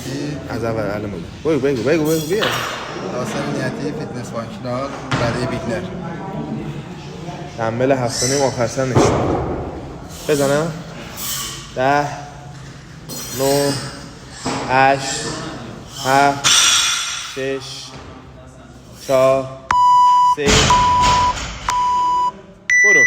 نیتی. از اول علم بگو بیا. ناصر نیتی فیتنس بانکلاب برای بیگنر. دمبل 7.5 آخر سر نشون بزنم. 10 9 8 7 6 4 3 برو.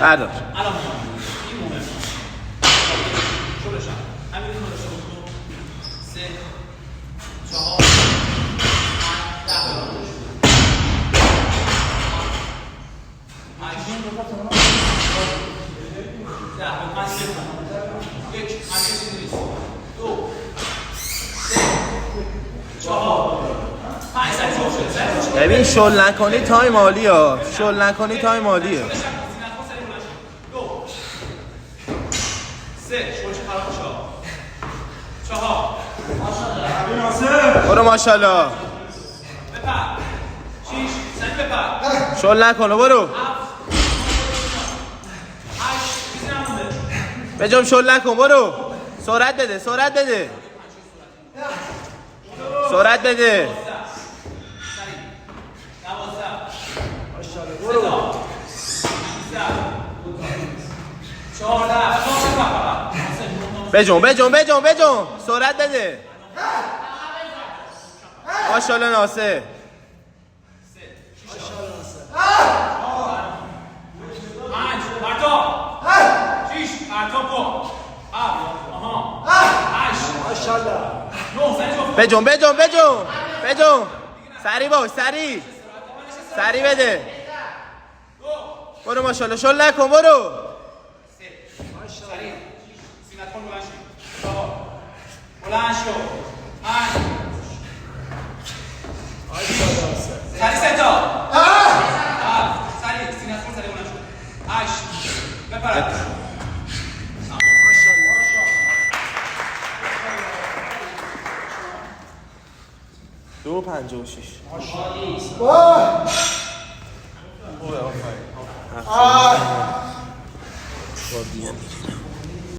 بردار. الان این مهمه. شلوشم. همین رو داشته باشم. 3 4 5 ببین شل نکنی تایم عالیه. شل نکنی تایم عالیه. 3 شلوش خراب شد. 4 برو ماشاءالله. بپر 6 سنگ بپر شل نکنه برو. 7 8 چیزی نمونده. بجام شل نکن برو. سرعت بده. 14 بجام سرعت بده. ماشاءالله ناصر. 5 برتا 6 برتا با 7 آها 8 ماشاءالله 9 بجام سری باش. سری بده. برو ماشاءالله. شل نکن برو. بلند شو 5 سری ستا سری سینه خون سری بلند شو 8 بپرد دو 56 خوبه آفرین.